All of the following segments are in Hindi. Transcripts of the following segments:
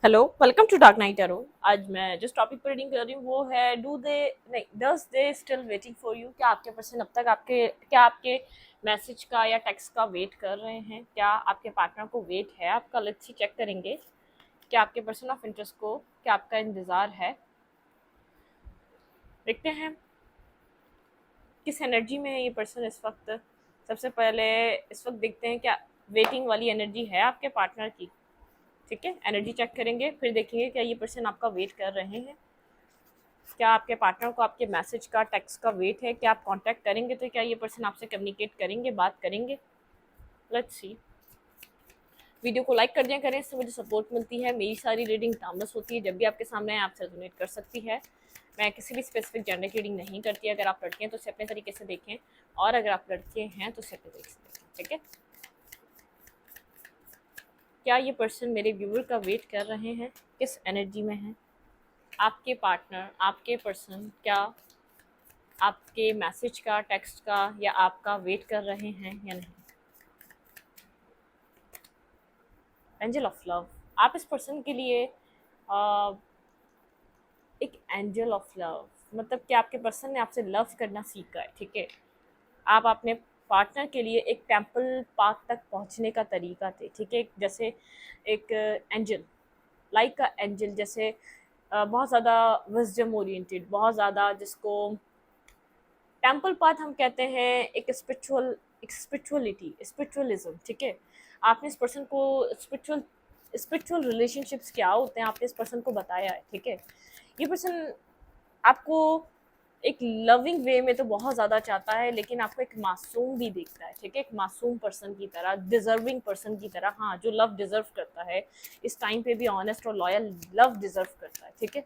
Hello, welcome to dark night tarot. आज मैं जिस टॉपिक पर रीडिंग कर रही हूँ वो है डू दे नहीं does they still waiting for you. क्या आपके पर्सन अब तक आपके मैसेज का या टेक्स्ट का वेट कर रहे हैं? क्या आपके पार्टनर को वेट है आपका? लेट्स सी चेक करेंगे। क्या आपके पर्सन ऑफ इंटरेस्ट को क्या आपका इंतज़ार है? देखते हैं किस एनर्जी में है ये पर्सन इस वक्त। सबसे पहले इस वक्त देखते हैं क्या वेटिंग वाली एनर्जी है आपके पार्टनर की। ठीक है, एनर्जी चेक करेंगे, फिर देखेंगे क्या ये पर्सन आपका वेट कर रहे हैं। क्या आपके पार्टनर को आपके मैसेज का टेक्स्ट का वेट है? क्या आप कांटेक्ट करेंगे तो क्या ये पर्सन आपसे कम्युनिकेट करेंगे, बात करेंगे? Let's see. वीडियो को लाइक कर दिया करें, इससे मुझे सपोर्ट मिलती है। मेरी सारी रीडिंग टाइमलेस होती है, जब भी आपके सामने आपसे रेजोनेट कर सकती है। मैं किसी भी स्पेसिफिक जेंडर की रीडिंग नहीं करती। अगर आप लड़के हैं तो उसे अपने तरीके से देखें, और अगर आप लड़के हैं तो उसे अपने तरीके से देखें। ठीक है, क्या ये पर्सन मेरे व्यूअर का वेट कर रहे हैं? किस एनर्जी में है आपके पार्टनर, आपके पर्सन? क्या आपके मैसेज का, टेक्स्ट का या आपका वेट कर रहे हैं या नहीं? Angel of love. आप इस पर्सन के लिए आ, एक एंजल ऑफ लव, मतलब कि आपके पर्सन ने आपसे लव करना सीखा है। ठीक है, आप अपने पार्टनर के लिए एक टेम्पल पाथ तक पहुंचने का तरीका थे। ठीक है, जैसे एक एंजल, लाइक का एंजल, जैसे बहुत ज़्यादा विजडम ओरिएंटेड, बहुत ज़्यादा जिसको टेम्पल पाथ हम कहते हैं, एक स्पिरिचुअलिटी, स्पिरिचुअलिज्म। ठीक है, आपने इस पर्सन को स्पिरिचुअल स्पिरिचुअल रिलेशनशिप्स क्या होते हैं आपने इस पर्सन को बताया है। ठीक है, ये पर्सन आपको एक लविंग वे में तो बहुत ज़्यादा चाहता है, लेकिन आपको एक मासूम भी देखता है। ठीक है, एक मासूम पर्सन की तरह, डिजर्विंग पर्सन की तरह, हाँ, जो लव डिजर्व करता है, इस टाइम पे भी ऑनेस्ट और लॉयल लव डिजर्व करता है। ठीक है,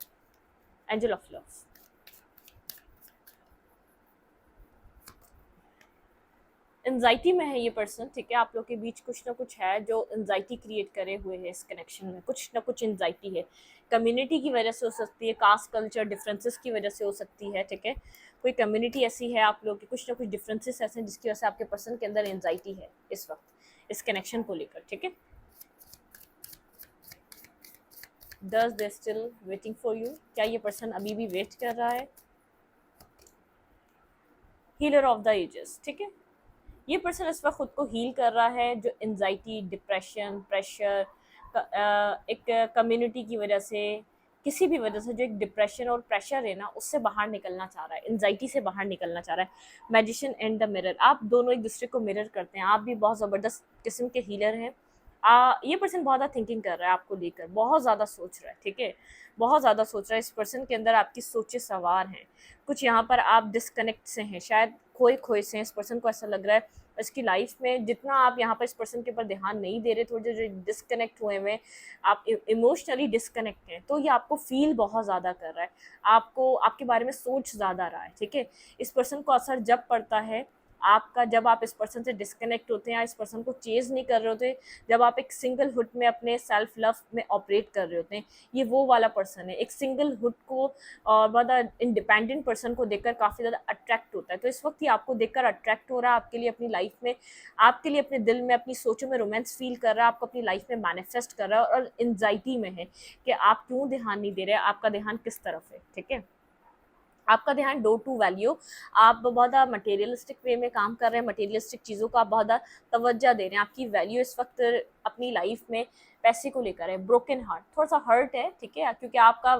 एंजल ऑफ लव। एंजाइटी में है ये पर्सन। ठीक है, आप लोग के बीच कुछ ना कुछ है जो एंजाइटी क्रिएट करे हुए है। इस कनेक्शन में कुछ ना कुछ एंजाइटी है। कम्युनिटी की वजह से हो सकती है, कास्ट कल्चर डिफरेंसेस की वजह से हो सकती है। ठीक है, कोई कम्युनिटी ऐसी है, आप लोग के कुछ ना कुछ डिफरेंसेस ऐसे हैं जिसकी वजह से आपके पर्सन के अंदर एंजाइटी है इस वक्त इस कनेक्शन को लेकर। ठीक है, does they still waiting for you? क्या ये पर्सन अभी भी वेट कर रहा है? Healer of the ages. ठीक है, ये पर्सन इस वक्त खुद को हील कर रहा है, जो एनजाइटी, डिप्रेशन, प्रेशर, एक कम्युनिटी की वजह से, किसी भी वजह से जो एक डिप्रेशन और प्रेशर है ना, उससे बाहर निकलना चाह रहा है, एनजाइटी से बाहर निकलना चाह रहा है। मैजिशियन एंड द मिरर, आप दोनों एक दूसरे को मिरर करते हैं। आप भी बहुत ज़बरदस्त किस्म के हीलर हैं। ये पर्सन बहुत ज़्यादा थिंकिंग कर रहा है आपको लेकर, बहुत ज़्यादा सोच रहा है। ठीक है, बहुत ज़्यादा सोच रहा है। इस पर्सन के अंदर आपकी सोचें सवार हैं। कुछ यहाँ पर आप डिस्कनेक्ट से हैं, शायद खोए खोए से हैं। इस पर्सन को ऐसा लग रहा है इसकी लाइफ में जितना आप यहाँ पर इस पर्सन के ऊपर ध्यान नहीं दे रहे, थोड़े जो डिस्कनेक्ट हुए हुए, आप इमोशनली डिस्कनेक्ट हैं, तो ये आपको फील बहुत ज़्यादा कर रहा है, आपको आपके बारे में सोच ज़्यादा रहा है। ठीक है, इस पर्सन को असर जब पड़ता है आपका, जब आप इस पर्सन से डिस्कनेक्ट होते हैं या इस पर्सन को चेज़ नहीं कर रहे होते, जब आप एक सिंगल हुड में अपने सेल्फ लव में ऑपरेट कर रहे होते हैं। ये वो वाला पर्सन है, एक सिंगल हुड को और बहुत इंडिपेंडेंट पर्सन को देखकर काफ़ी ज़्यादा अट्रैक्ट होता है। तो इस वक्त ही आपको देखकर अट्रैक्ट हो रहा है, आपके लिए अपनी लाइफ में, आपके लिए अपने दिल में, अपनी सोचों में रोमांस फील कर रहा है, आपको अपनी लाइफ में मैनिफेस्ट कर रहा है, और एंजाइटी में है कि आप क्यों ध्यान नहीं दे रहे, आपका ध्यान किस तरफ है। ठीक है, आपका ध्यान डो टू वैल्यू, आप बहुत ज़्यादा मटेरियलिस्टिक वे में काम कर रहे हैं, मटेरियलिस्टिक चीज़ों को आप बहुत ज़्यादा तवज्जो दे रहे हैं। आपकी वैल्यू इस वक्त अपनी लाइफ में पैसे को लेकर है। ब्रोकन हार्ट, थोड़ा सा हर्ट है। ठीक है, क्योंकि आपका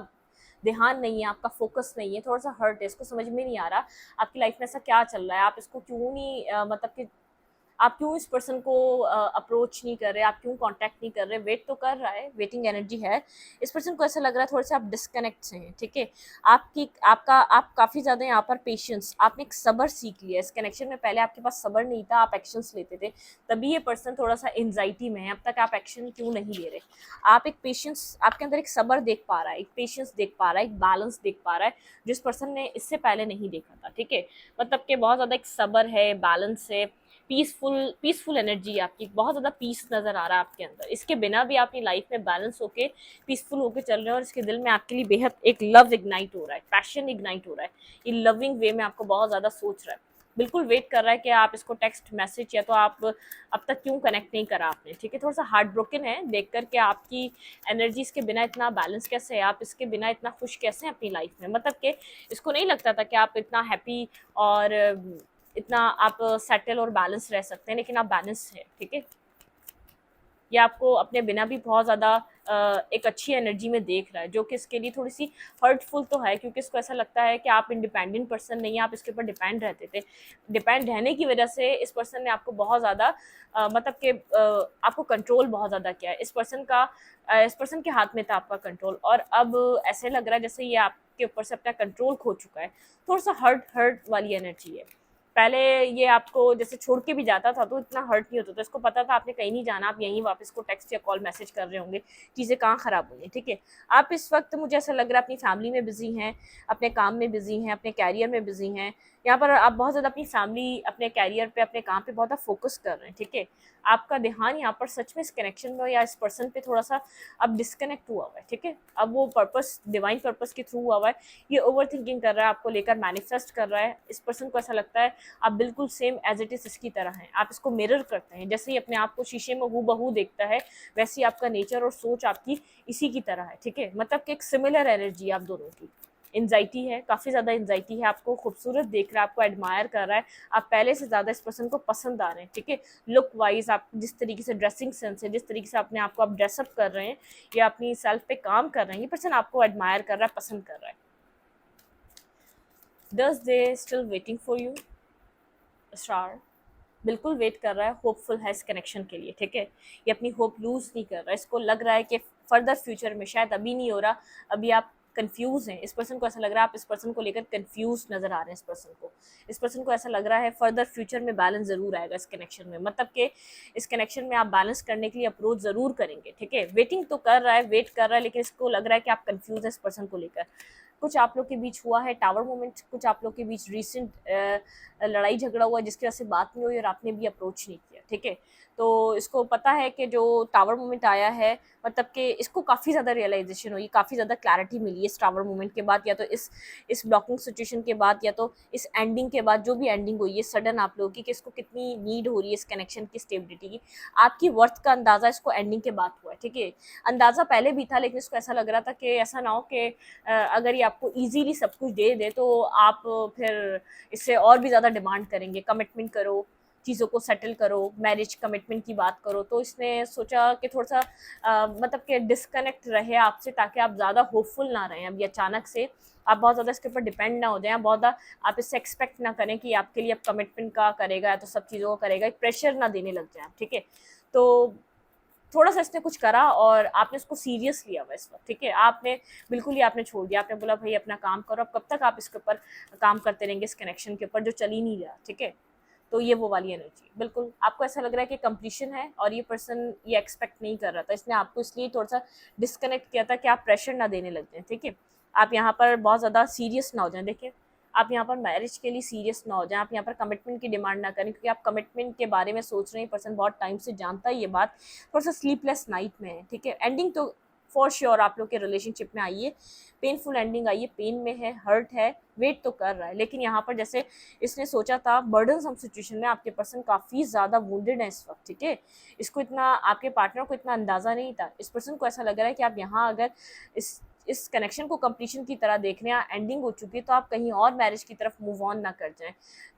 ध्यान नहीं है, आपका फोकस नहीं है, थोड़ा सा हर्ट है, इसको समझ में नहीं आ रहा आपकी लाइफ में ऐसा क्या चल रहा है, आप इसको क्यों नहीं मतलब कि आप क्यों इस पर्सन को अप्रोच नहीं कर रहे, आप क्यों कांटेक्ट नहीं कर रहे? वेट तो कर रहा है, वेटिंग एनर्जी है। इस पर्सन को ऐसा लग रहा है थोड़े से आप डिस्कनेक्ट से हैं। ठीक है, आप काफ़ी ज़्यादा यहाँ पर पेशेंस, आपने एक सब्र सीख लिया इस कनेक्शन में। पहले आपके पास सब्र नहीं था, आप एक्शंस लेते थे, तभी ये पर्सन थोड़ा सा एंजाइटी में है। अब तक आप एक्शन क्यों नहीं ले रहे? आप एक पेशेंस, आपके अंदर एक सब्र देख पा रहा है, एक पेशेंस देख पा रहा है, एक बैलेंस देख पा रहा है, जिस पर्सन ने इससे पहले नहीं देखा था। ठीक है, मतलब कि बहुत ज़्यादा एक सब्र है, बैलेंस है, पीसफुल एनर्जी, आपकी बहुत ज़्यादा पीस नज़र आ रहा है आपके अंदर। इसके बिना भी आप अपनी लाइफ में बैलेंस होके पीसफुल होके चल रहे हैं, और इसके दिल में आपके लिए बेहद एक लव इग्नाइट हो रहा है, पैशन इग्नाइट हो रहा है। ये लविंग वे में आपको बहुत ज़्यादा सोच रहा है, बिल्कुल वेट कर रहा है कि आप इसको टेक्स्ट मैसेज या तो आप अब तक क्यों कनेक्ट नहीं करा आपने, ठीक है। थोड़ा सा हार्ट ब्रोकन है देख कर के आपकी एनर्जीज के बिना इतना बैलेंस कैसे है, आप इसके बिना इतना खुश कैसे हैं अपनी लाइफ में। मतलब कि इसको नहीं लगता था कि आप इतना हैप्पी और इतना आप सेटल और बैलेंस रह सकते हैं, लेकिन आप बैलेंस है, ठीक है। ये आपको अपने बिना भी बहुत ज़्यादा एक अच्छी एनर्जी में देख रहा है, जो कि इसके लिए थोड़ी सी हर्टफुल तो है, क्योंकि इसको ऐसा लगता है कि आप इंडिपेंडेंट पर्सन नहीं है, आप इसके ऊपर डिपेंड रहते थे। डिपेंड रहने की वजह से इस पर्सन ने आपको बहुत ज़्यादा मतलब कि आपको कंट्रोल बहुत ज़्यादा किया है। इस पर्सन के हाथ में था आपका कंट्रोल, और अब ऐसे लग रहा है जैसे ये आपके ऊपर से अपना कंट्रोल खो चुका है। थोड़ा सा हर्ट हर्ट वाली एनर्जी है। पहले ये आपको जैसे छोड़ के भी जाता था तो इतना हर्ट नहीं होता था, इसको पता था आपने कहीं नहीं जाना, आप यहीं वापस को टेक्स्ट या कॉल मैसेज कर रहे होंगे, चीज़ें कहाँ ख़राब हुई हैं, ठीक है। आप इस वक्त मुझे ऐसा लग रहा है अपनी फैमिली में बिजी हैं, अपने काम में बिजी हैं, अपने कैरियर में बिजी हैं। यहाँ पर आप बहुत ज़्यादा अपनी फैमिली, अपने कैरियर पे, अपने काम पे बहुत ज़्यादा फोकस कर रहे हैं, ठीक है। आपका ध्यान यहाँ पर सच में इस कनेक्शन में या इस पर्सन पे थोड़ा सा अब डिस्कनेक्ट हुआ हुआ है, ठीक है। अब वो पर्पस डिवाइन पर्पस के थ्रू हुआ हुआ है, ये ओवर थिंकिंग कर रहा है, आपको लेकर मैनिफेस्ट कर रहा है। इस पर्सन को ऐसा लगता है आप बिल्कुल सेम एज इट इज़ इसकी तरह हैं, आप इसको मिरर करते हैं। जैसे ही अपने आप को शीशे में हूबहू देखता है, वैसे ही आपका नेचर और सोच आपकी इसी की तरह है, ठीक है। मतलब कि एक सिमिलर एनर्जी आप दोनों की। एंजाइटी है, काफ़ी ज़्यादा एंजाइटी है, आपको खूबसूरत देख रहा है, आपको एडमायर कर रहा है, आप पहले से ज़्यादा इस पर्सन को पसंद आ रहे हैं, ठीक है। लुक वाइज आप जिस तरीके से ड्रेसिंग सेंस है, जिस तरीके से अपने आप को आप ड्रेसअप कर रहे हैं या अपनी सेल्फ पे काम कर रहे हैं, ये पर्सन आपको एडमायर कर रहा है, पसंद कर रहा है। Does they still waiting for you? Star बिल्कुल वेट कर रहा है, होपफुल है इस कनेक्शन के लिए, ठीक है। ये अपनी होप लूज़ नहीं कर रहा है, इसको लग रहा है कि फर्दर फ्यूचर में, शायद अभी नहीं हो रहा, अभी आप कंफ्यूज हैं। इस पर्सन को ऐसा लग रहा है आप इस पर्सन को लेकर कंफ्यूज नज़र आ रहे हैं। इस पर्सन को ऐसा लग रहा है फर्दर फ्यूचर में बैलेंस ज़रूर आएगा इस कनेक्शन में। मतलब कि इस कनेक्शन में आप बैलेंस करने के लिए अप्रोच ज़रूर करेंगे, ठीक है। वेटिंग तो कर रहा है, वेट कर रहा है, लेकिन इसको लग रहा है कि आप कंफ्यूज हैं इस पर्सन को लेकर। कुछ आप लोग के बीच हुआ है टावर मोमेंट, कुछ आप लोग के बीच रिसेंट लड़ाई झगड़ा हुआ जिसकी वजह से बात नहीं हुई और आपने भी अप्रोच नहीं किया, ठीक है। तो इसको पता है कि जो टावर मोमेंट आया है, मतलब कि इसको काफ़ी ज़्यादा रियलाइजेशन हुई, काफ़ी ज़्यादा क्लैरिटी मिली है इस टावर मोमेंट के बाद, या तो इस ब्लॉकिंग सिचुएशन के बाद, या तो इस एंडिंग के बाद, जो भी एंडिंग हुई है सडन आप लोगों की, कि इसको कितनी नीड हो रही है इस कनेक्शन की स्टेबिलिटी की। आपकी वर्थ का अंदाज़ा इसको एंडिंग के बाद हुआ है, ठीक है। अंदाज़ा पहले भी था, लेकिन इसको ऐसा लग रहा था कि ऐसा ना हो कि अगर ये आपको ईजीली सब कुछ दे दे तो आप फिर इससे और भी ज़्यादा डिमांड करेंगे, कमिटमेंट करो, चीज़ों को सेटल करो, मैरिज कमिटमेंट की बात करो। तो इसने सोचा कि थोड़ा सा मतलब कि डिस्कनेक्ट रहे आपसे, ताकि आप ज़्यादा होपफुल ना रहें। अभी अचानक से आप बहुत ज़्यादा इसके ऊपर डिपेंड ना हो जाएं, बहुत ज़्यादा आप इससे एक्सपेक्ट ना करें कि आपके लिए अब कमिटमेंट का करेगा, तो सब चीज़ों का करेगा, एक प्रेशर ना देने लग जाए, ठीक है। तो थोड़ा सा इसने कुछ करा और आपने उसको सीरियस लिया हुआ इस वक्त, ठीक है। आपने बिल्कुल ही आपने छोड़ दिया, आपने बोला भाई अपना काम करो, अब कब तक आप इसके ऊपर काम करते रहेंगे इस कनेक्शन के ऊपर जो चल ही नहीं रहा, ठीक है। तो ये वो वाली एनर्जी, बिल्कुल आपको ऐसा लग रहा है कि कंप्लीशन है, और ये पर्सन ये एक्सपेक्ट नहीं कर रहा था, इसने आपको इसलिए थोड़ा सा डिस्कनेक्ट किया था कि आप प्रेशर ना देने लग जाएं, ठीक है। आप यहाँ पर बहुत ज़्यादा सीरियस ना हो जाएं, देखिए आप यहाँ पर मैरिज के लिए सीरियस ना हो जाएं, आप यहाँ पर कमिटमेंट की डिमांड ना करें, क्योंकि आप कमिटमेंट के बारे में सोच रहे हैं, पर्सन बहुत टाइम से जानता है ये बात, थोड़ा सा स्लीपलेस नाइट में है, ठीक है। एंडिंग तो फॉर श्योर आप लोग के रिलेशनशिप में आई है, पेनफुल एंडिंग आई है, पेन में है, हर्ट है, वेट तो कर रहा है, लेकिन यहाँ पर जैसे इसने सोचा था बर्डन सम सिचुएशन में आपके पर्सन काफ़ी ज़्यादा वुंडेड है इस वक्त, ठीक है। इसको इतना, आपके पार्टनर को इतना अंदाज़ा नहीं था। इस पर्सन को ऐसा लग रहा है कि आप यहाँ अगर इस कनेक्शन को कंप्लीशन की तरह देख रहे हैं, एंडिंग हो चुकी है, तो आप कहीं और मैरिज की तरफ मूव ऑन ना कर जाएं।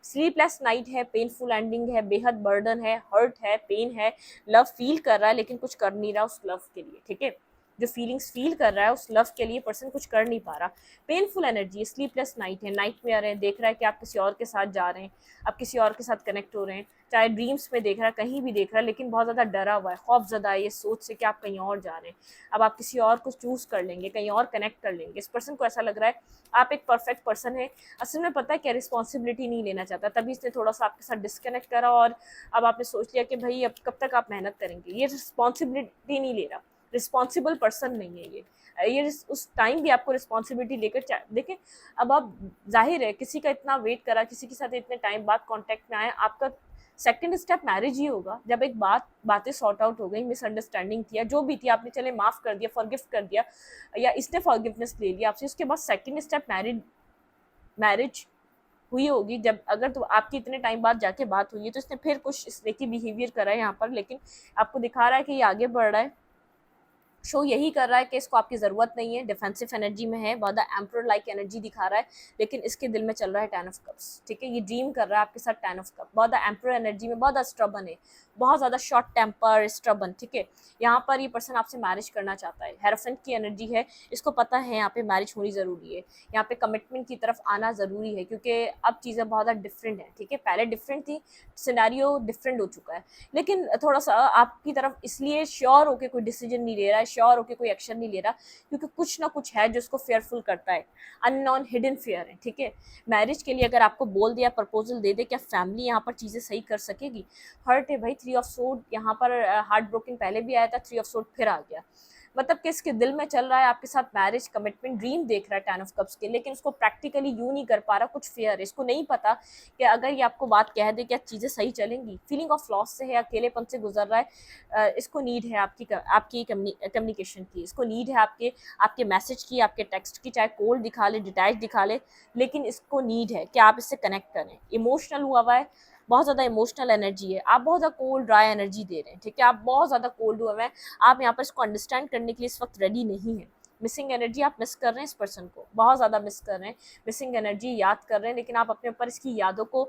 स्लीपलेस नाइट है, पेनफुल एंडिंग है, बेहद बर्डन है, हर्ट है, पेन है, लव फील कर रहा है लेकिन कुछ कर नहीं रहा उस लव के लिए, ठीक है। जो फीलिंग्स फील कर रहा है उस लव के लिए पर्सन कुछ कर नहीं पा रहा। पेनफुल एनर्जी, स्लीपलेस नाइट है, नाइट में आ रहे हैं, देख रहा है कि आप किसी और के साथ जा रहे हैं, आप किसी और के साथ कनेक्ट हो रहे हैं, चाहे ड्रीम्स में देख रहा है, कहीं भी देख रहा है, लेकिन बहुत ज़्यादा डरा हुआ है, खौफज़दा है ये सोच से कि आप कहीं और जा रहे हैं। अब आप किसी और को चूज़ कर लेंगे, कहीं और कनेक्ट कर लेंगे। इस पर्सन को ऐसा लग रहा है आप एक परफेक्ट पर्सन है, असल में पता है क्या, रिस्पॉन्सिबिलिटी नहीं लेना चाहता, तभी इसने थोड़ा सा आपके साथ डिस्कनेक्ट करा, और अब आपने सोच लिया कि भाई अब कब तक आप मेहनत करेंगे। ये रिस्पॉन्सिबिलिटी नहीं ले रहा, रिस्पॉन्सिबल पर्सन नहीं है ये उस टाइम भी आपको रिस्पॉन्सिबिलिटी लेकर देखें। अब आप जाहिर है किसी का इतना वेट करा, किसी के साथ इतने टाइम बाद कांटेक्ट में आए, आपका सेकंड स्टेप मैरिज ही होगा। जब एक बातें सॉर्ट आउट हो गई, मिसअंडरस्टैंडिंग थी या जो भी थी, आपने चले माफ़ कर दिया, फॉरगिव कर दिया, या इसने फॉरगिवनेस ले लिया आपसे, उसके बाद सेकंड स्टेप मैरिज हुई होगी, जब अगर तो आपकी इतने टाइम बाद जाके बात हुई है तो इसने फिर कुछ इस तरह की बिहेवियर करा है यहाँ पर, लेकिन आपको दिखा रहा है कि ये आगे बढ़ रहा है, शो यही कर रहा है कि इसको आपकी ज़रूरत नहीं है, डिफेंसिव एनर्जी में है, बहुत एम्पर लाइक एनर्जी दिखा रहा है, लेकिन इसके दिल में चल रहा है 10 ऑफ कप्स, ठीक है, ये ड्रीम कर रहा है आपके साथ 10 ऑफ कप, बहुत एम्पर एनर्जी में, बहुत स्ट्रबन है, बहुत ज़्यादा शॉर्ट टेम्पर स्ट्रबन, ठीक है। यहाँ पर ये पर्सन आपसे मैरिज करना चाहता है, हेरोफेंट की एनर्जी है, इसको पता है यहाँ पे मैरिज होनी ज़रूरी है, यहाँ पे कमिटमेंट की तरफ आना ज़रूरी है, क्योंकि अब चीज़ें बहुत ज़्यादा डिफरेंट हैं, ठीक है, पहले डिफरेंट थी, सिनेरियो डिफरेंट हो चुका है, लेकिन थोड़ा सा आपकी तरफ इसलिए श्योर होके कोई डिसीजन नहीं ले रहा है, श्योर होके कोई एक्शन नहीं ले रहा, क्योंकि कुछ ना कुछ है जो इसको फेयरफुल करता है, अननोन हिडन फेयर है, ठीक है। मैरिज के लिए अगर आपको बोल दिया, प्रपोजल दे दे, क्या फैमिली यहाँ पर चीज़ें सही कर सकेगी? हर्ट है भाई, 3 ऑफ सोर्ड यहाँ पर, हार्ट ब्रोकन पहले भी आया था, 3 ऑफ सोर्ड फिर आ गया, मतलब कि इसके दिल में चल रहा है आपके साथ मैरिज, कमिटमेंट, ड्रीम देख रहा है 10 ऑफ कप्स के, लेकिन उसको प्रैक्टिकली यूं नहीं कर पा रहा, कुछ फेयर है, इसको नहीं पता कि अगर ये आपको बात कह दे क्या चीज़ें सही चलेंगी, फीलिंग ऑफ लॉस से है, अकेलेपन से गुजर रहा है, इसको नीड है आपकी कम्युनिकेशन की, इसको नीड है आपके मैसेज की, आपके टेक्स्ट की, चाहे कोल्ड दिखा ले, डिटैच दिखा ले, लेकिन इसको नीड है कि आप इससे कनेक्ट करें। इमोशनल हुआ है, बहुत ज़्यादा इमोशनल एनर्जी है, आप बहुत ज़्यादा कोल्ड ड्राई एनर्जी दे रहे हैं, ठीक है, आप बहुत ज़्यादा कोल्ड हुए हैं, आप यहाँ पर इसको अंडरस्टैंड करने के लिए इस वक्त रेडी नहीं है। मिसिंग एनर्जी आप मिस कर रहे हैं, इस पर्सन को बहुत ज़्यादा मिस कर रहे हैं, मिसिंग एनर्जी याद कर रहे हैं, लेकिन आप अपने ऊपर इसकी यादों को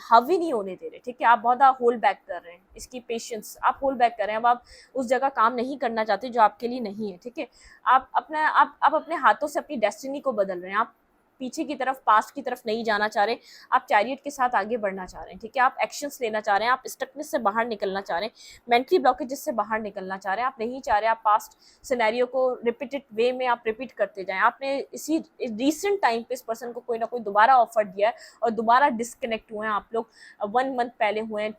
हावी नहीं होने दे रहे, ठीक है, आप बहुत ज़्यादा होल्ड बैक कर रहे हैं, इसकी पेशेंस आप होल्ड बैक कर रहे हैं, अब आप उस जगह काम नहीं करना चाहते जो आपके लिए नहीं है, ठीक है, आप अपने हाथों से अपनी डेस्टिनी को बदल रहे हैं, आप पीछे की तरफ, पास्ट की तरफ नहीं जाना चाह रहे, आप चैरियट के साथ आगे बढ़ना चाह रहे हैं, ठीक है, आप एक्शंस लेना चाह रहे हैं, आप स्टकनेस से बाहर निकलना चाह रहे हैं, मेंटली ब्लॉकेजेस से बाहर निकलना चाह रहे हैं, आप नहीं चाह रहे आप पास्ट सिनेरियो को रिपीटेड वे में आप रिपीट करते जाएं, आपने इसी रिसेंट टाइम पे इस पर्सन को कोई ना कोई दोबारा ऑफर दिया है और दोबारा डिस्कनेक्ट हुए हैं आप लोग, 1 मंथ पहले हुए हैं,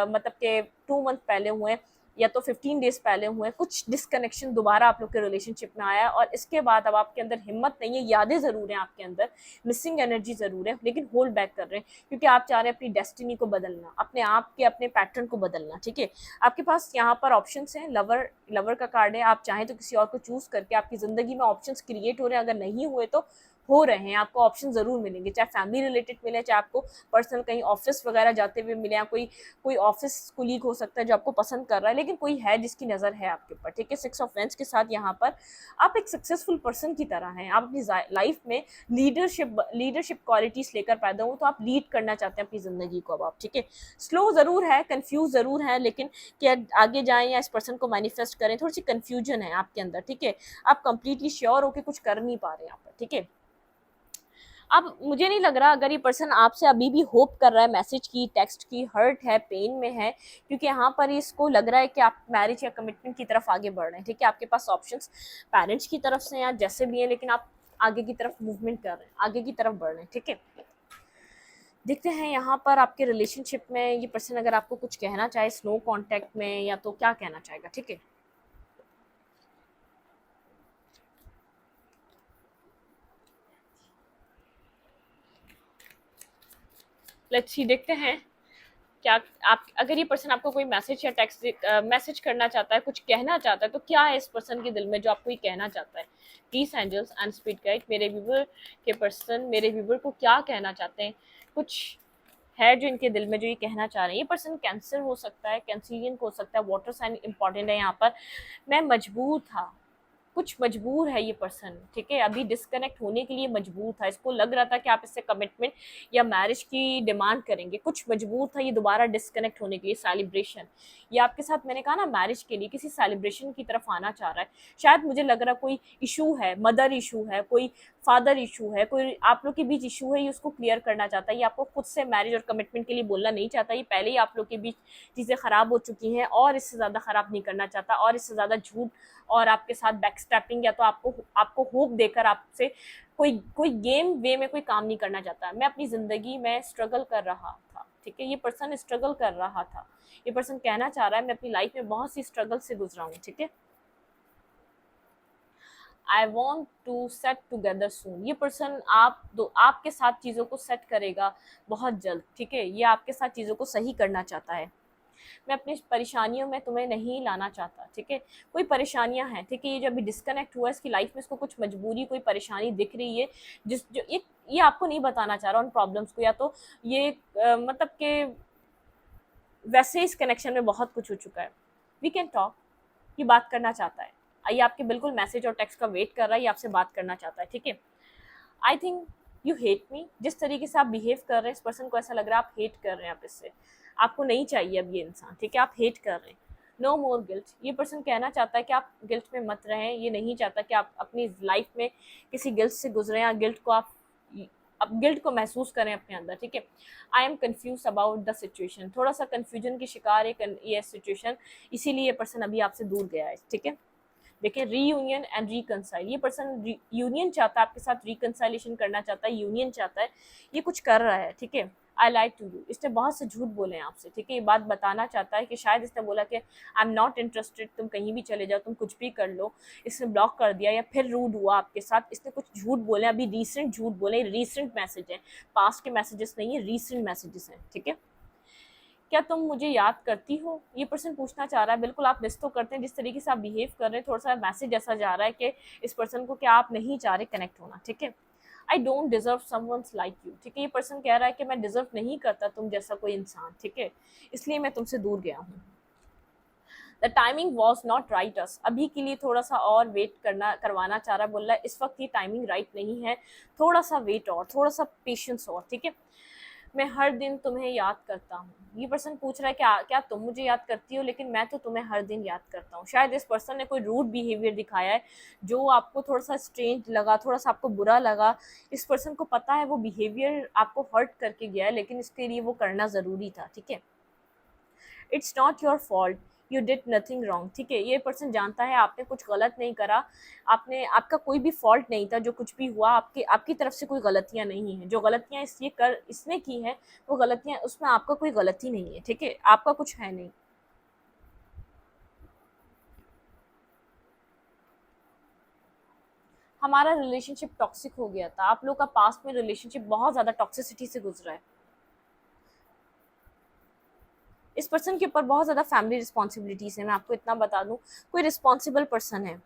मतलब के 2 मंथ पहले हुए हैं, या तो 15 डेज पहले हुए, कुछ डिस्कनेक्शन दोबारा आप लोग के रिलेशनशिप में आया है, और इसके बाद अब आपके अंदर हिम्मत नहीं है, यादें ज़रूर हैं आपके अंदर, मिसिंग एनर्जी ज़रूर है, लेकिन होल्ड बैक कर रहे हैं, क्योंकि आप चाह रहे हैं अपनी डेस्टिनी को बदलना, अपने आप के अपने पैटर्न को बदलना, ठीक है। आपके पास यहाँ पर ऑप्शंस हैं, लवर का कार्ड है, आप चाहें तो किसी और को चूज़ करके आपकी ज़िंदगी में ऑप्शंस क्रिएट हो रहे हैं, अगर नहीं हुए तो हो रहे हैं, आपको ऑप्शन ज़रूर मिलेंगे, चाहे फैमिली रिलेटेड मिले, चाहे आपको पर्सनल कहीं ऑफिस वगैरह जाते हुए मिले, या कोई ऑफिस कुलीग हो सकता है जो आपको पसंद कर रहा है, लेकिन कोई है जिसकी नज़र है आपके ऊपर, ठीक है। 6 ऑफ वेंस के साथ यहाँ पर आप एक सक्सेसफुल पर्सन की तरह हैं, आप अपनी लाइफ में लीडरशिप क्वालिटीज़ लेकर पैदा हो, तो आप लीड करना चाहते हैं अपनी ज़िंदगी को अब आप, ठीक है। स्लो ज़रूर है, कन्फ्यूज़ ज़रूर है, लेकिन क्या आगे जाएँ या इस पर्सन को मैनिफेस्ट करें, थोड़ी सी कन्फ्यूजन है आपके अंदर, ठीक है। आप कंप्लीटली श्योर होकर कुछ कर नहीं पा रहे यहाँ पर, ठीक है। अब मुझे नहीं लग रहा अगर ये पर्सन आपसे अभी भी होप कर रहा है, मैसेज की, टेक्स्ट की, हर्ट है, पेन में है, क्योंकि यहाँ पर इसको लग रहा है कि आप मैरिज या कमिटमेंट की तरफ आगे बढ़ रहे हैं, ठीक है। आपके पास ऑप्शंस पेरेंट्स की तरफ से या जैसे भी हैं, लेकिन आप आगे की तरफ मूवमेंट कर रहे हैं, आगे की तरफ बढ़ रहे हैं, ठीक है। देखते हैं यहाँ पर आपके रिलेशनशिप में ये पर्सन अगर आपको कुछ कहना चाहे स्नो कॉन्टैक्ट में, या तो क्या कहना चाहेगा, ठीक है। लेट्स सी, देखते हैं क्या आप, अगर ये पर्सन आपको कोई मैसेज या टेक्स्ट मैसेज करना चाहता है, कुछ कहना चाहता है, तो क्या है इस पर्सन के दिल में जो आपको ये कहना चाहता है। Please angels and spirit guide, मेरे व्यूवर के पर्सन मेरे व्यूवर को क्या कहना चाहते हैं, कुछ है जो इनके दिल में जो ये कहना चाह रहे हैं। ये पर्सन कैंसर हो सकता है, कैंसरियन हो सकता है, वाटर साइन इंपॉर्टेंट है यहाँ पर। मैं मजबूर था, कुछ मजबूर है ये पर्सन, ठीक है, अभी डिस्कनेक्ट होने के लिए मजबूर था, इसको लग रहा था कि आप इससे कमिटमेंट या मैरिज की डिमांड करेंगे, कुछ मजबूर था ये दोबारा डिस्कनेक्ट होने के लिए। सेलिब्रेशन, ये आपके साथ मैंने कहा ना मैरिज के लिए किसी सेलिब्रेशन की तरफ आना चाह रहा है, शायद मुझे लग रहा कोई इशू है, मदर इशू है, कोई फादर इशू है, कोई आप लोग के बीच इशू है, ये उसको क्लियर करना चाहता है, ये आपको खुद से मैरिज और कमिटमेंट के लिए बोलना नहीं चाहता, ये पहले ही आप लोग के बीच चीज़ें ख़राब हो चुकी हैं और इससे ज़्यादा ख़राब नहीं करना चाहता, और इससे ज़्यादा झूठ और आपके साथ बैकस्टैपिंग या तो आपको होप देकर आपसे कोई गेम वे में कोई काम नहीं करना चाहता। मैं अपनी ज़िंदगी में स्ट्रगल कर रहा था, ठीक है, ये पर्सन स्ट्रगल कर रहा था, ये पर्सन कहना चाह रहा है मैं अपनी लाइफ में बहुत सी स्ट्रगल से गुजरा हूँ, ठीक है। I want to set together soon, ये पर्सन आपके साथ चीज़ों को सेट करेगा बहुत जल्द, ठीक है, ये आपके साथ चीज़ों को सही करना चाहता है। मैं अपनी परेशानियों में तुम्हें नहीं लाना चाहता, ठीक है। कोई परेशानियां हैं, ठीक है, ये जो अभी डिस्कनेक्ट हुआ है इसकी लाइफ में इसको कुछ मजबूरी, कोई परेशानी दिख रही है जिस जो ये आपको नहीं बताना चाह रहा उन प्रॉब्लम्स को, या तो ये मतलब कि वैसे इस कनेक्शन में बहुत कुछ हो चुका है। वी कैन टॉक, ये बात करना चाहता है, ये आपके बिल्कुल मैसेज और टेक्स्ट का वेट कर रहा है, ये आपसे बात करना चाहता है, ठीक है। I think you hate me, जिस तरीके से आप बिहेव कर रहे हैं इस पर्सन को ऐसा लग रहा है आप हेट कर रहे हैं, आप इससे, आपको नहीं चाहिए अब ये इंसान, ठीक है, आप हेट कर रहे हैं। नो मोर गिल्ट, ये पर्सन कहना चाहता है कि आप गिल्ट में मत रहें, ये नहीं चाहता कि आप अपनी लाइफ में किसी गिल्ट से गुजरें या गिल्ट को आप अब गिल्ट को महसूस करें अपने अंदर, ठीक है। I am confuse about the situation, थोड़ा सा कन्फ्यूजन की शिकार है ये सिचुएशन, इसीलिए ये पर्सन अभी आपसे दूर गया है, ठीक है। देखिए, रीयूनियन एंड रिकनसाइल, ये पर्सन यूनियन चाहता है आपके साथ, रिकनसाइलेशन करना चाहता है, यूनियन चाहता है, ये कुछ कर रहा है, ठीक है। आई लाइक टू यू, इसने बहुत से झूठ बोले हैं आपसे, ठीक है, ये बात बताना चाहता है कि शायद इसने बोला कि आई एम नॉट इंटरेस्टेड, तुम कहीं भी चले जाओ, तुम कुछ भी कर लो, इसने ब्लॉक कर दिया या फिर रूड हुआ आपके साथ, इसने कुछ झूठ बोले, अभी रीसेंट झूठ बोले, रीसेंट मैसेज है, पास्ट के मैसेजेस नहीं है, रीसेंट मैसेजेस हैं, ठीक है। क्या तुम मुझे याद करती हो, ये पर्सन पूछना चाह रहा है। बिल्कुल आप मिस तो करते हैं, जिस तरीके से आप बिहेव कर रहे हैं, थोड़ा सा मैसेज ऐसा जा रहा है कि इस पर्सन को क्या आप नहीं चाह रहे कनेक्ट होना, ठीक है। I don't deserve someone's like you, ठीक है, ये पर्सन कह रहा है कि मैं डिजर्व नहीं करता तुम जैसा कोई इंसान, ठीक है, इसलिए मैं तुमसे दूर गया हूँ। The timing was not right अस, अभी के लिए थोड़ा सा और वेट करवाना चाह रहा है, बोल रहा है इस वक्त ये टाइमिंग राइट नहीं है, थोड़ा सा वेट और थोड़ा सा पेशेंस और, ठीक है। मैं हर दिन तुम्हें याद करता हूँ, ये पर्सन पूछ रहा है क्या तुम मुझे याद करती हो, लेकिन मैं तो तुम्हें हर दिन याद करता हूँ। शायद इस पर्सन ने कोई रूड बिहेवियर दिखाया है जो आपको थोड़ा सा स्ट्रेंज लगा, थोड़ा सा आपको बुरा लगा। इस पर्सन को पता है वो बिहेवियर आपको हर्ट करके गया है, लेकिन इसके लिए वो करना ज़रूरी था, ठीक है। It's not your fault, you did nothing wrong, ठीक है, ये पर्सन जानता है आपने कुछ गलत नहीं करा, आपका कोई भी फॉल्ट नहीं था, जो कुछ भी हुआ आपकी तरफ से कोई गलतियां नहीं है, जो गलतियां इसने की हैं वो गलतियां, उसमें आपका कोई गलती नहीं है, ठीक है, आपका कुछ है नहीं। हमारा रिलेशनशिप टॉक्सिक हो गया था, आप लोग का पास्ट में रिलेशनशिप बहुत ज़्यादा टॉक्सिसिटी से गुजरा है। इस पर्सन के ऊपर बहुत ज़्यादा फैमिली रिस्पॉन्सिबिलिटीज़ है, मैं आपको इतना बता दूं, कोई रिस्पॉन्सिबल पर्सन है।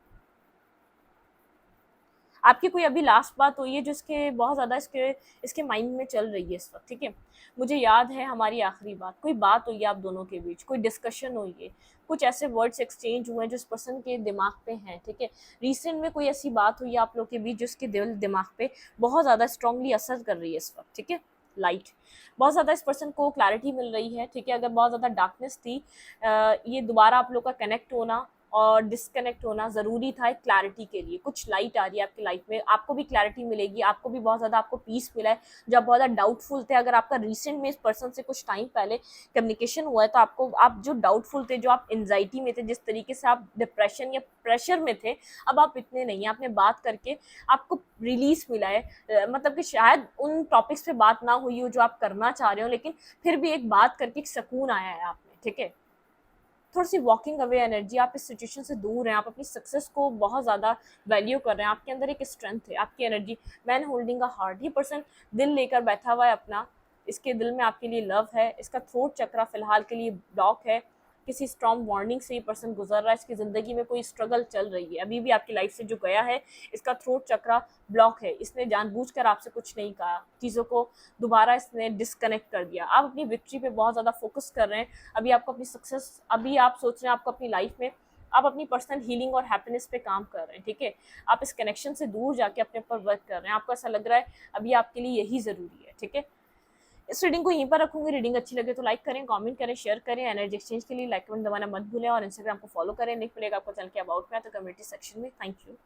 आपकी कोई अभी लास्ट बात हुई है जो इसके बहुत ज़्यादा इसके माइंड में चल रही है इस वक्त, ठीक है। मुझे याद है हमारी आखिरी बात, कोई बात हुई है आप दोनों के बीच, कोई डिस्कशन हुई है, कुछ ऐसे वर्ड्स एक्सचेंज हुए हैं जो इस पर्सन के दिमाग पे हैं, ठीक है। रिसेंट में कोई ऐसी बात हुई है आप लोग के बीच जो इसके दिमाग पे बहुत ज़्यादा स्ट्रांगली असर कर रही है इस वक्त, ठीक है। लाइट, बहुत ज़्यादा इस पर्सन को क्लैरिटी मिल रही है, ठीक है। अगर बहुत ज़्यादा डार्कनेस थी, ये दोबारा आप लोग का कनेक्ट होना और डिस्कनेक्ट होना ज़रूरी था एक क्लैरिटी के लिए। कुछ लाइट आ रही है आपकी लाइफ में, आपको भी क्लैरिटी मिलेगी, आपको भी बहुत ज़्यादा आपको पीस मिला है। जब बहुत ज़्यादा डाउटफुल थे, अगर आपका रिसेंट में इस पर्सन से कुछ टाइम पहले कम्युनिकेशन हुआ है तो आप जो डाउटफुल थे, जो आप एंजाइटी में थे, जिस तरीके से आप डिप्रेशन या प्रेशर में थे, अब आप इतने नहीं हैं। आपने बात करके आपको रिलीज मिला है, मतलब कि शायद उन टॉपिक्स पे बात ना हुई हो जो आप करना चाह रहे हो, लेकिन फिर भी एक बात करके एक सुकून आया है आप में, ठीक है। थोड़ी सी वॉकिंग अवे एनर्जी, आप इस सिचुएशन से दूर हैं, आप अपनी सक्सेस को बहुत ज़्यादा वैल्यू कर रहे हैं, आपके अंदर एक स्ट्रेंथ है, आपकी energy. Man holding a heart, ये पर्सन दिल लेकर बैठा हुआ है अपना, इसके दिल में आपके लिए लव है, इसका थ्रोट चक्रा फिलहाल के लिए ब्लॉक है, किसी स्ट्रॉन्ग वार्निंग से ये पर्सन गुजर रहा है, इसकी ज़िंदगी में कोई स्ट्रगल चल रही है, अभी भी आपकी लाइफ से जो गया है इसका थ्रोट चक्रा ब्लॉक है, इसने जानबूझकर आपसे कुछ नहीं कहा, चीज़ों को दोबारा इसने डिस्कनेक्ट कर दिया। आप अपनी विक्ट्री पे बहुत ज़्यादा फोकस कर रहे हैं, अभी आपको अपनी सक्सेस, अभी आप सोच रहे हैं आपको अपनी लाइफ में आप अपनी पर्सनल हीलिंग और हैप्पीनेस पे काम कर रहे हैं, ठीक है। आप इस कनेक्शन से दूर जाके अपने ऊपर वर्क कर रहे हैं, आपको ऐसा लग रहा है अभी आपके लिए यही ज़रूरी है, ठीक है। इस रीडिंग को यहीं पर रखूंगी। रीडिंग अच्छी लगे तो लाइक करें, कमेंट करें, शेयर करें। एनर्जी एक्सचेंज के लिए लाइक बटन दबाना मत भूलें और इंस्टाग्राम को फॉलो करें। लिंक मिलेगा आपको चैनल के अबाउट में तो कम्युनिटी सेक्शन में। Thank you.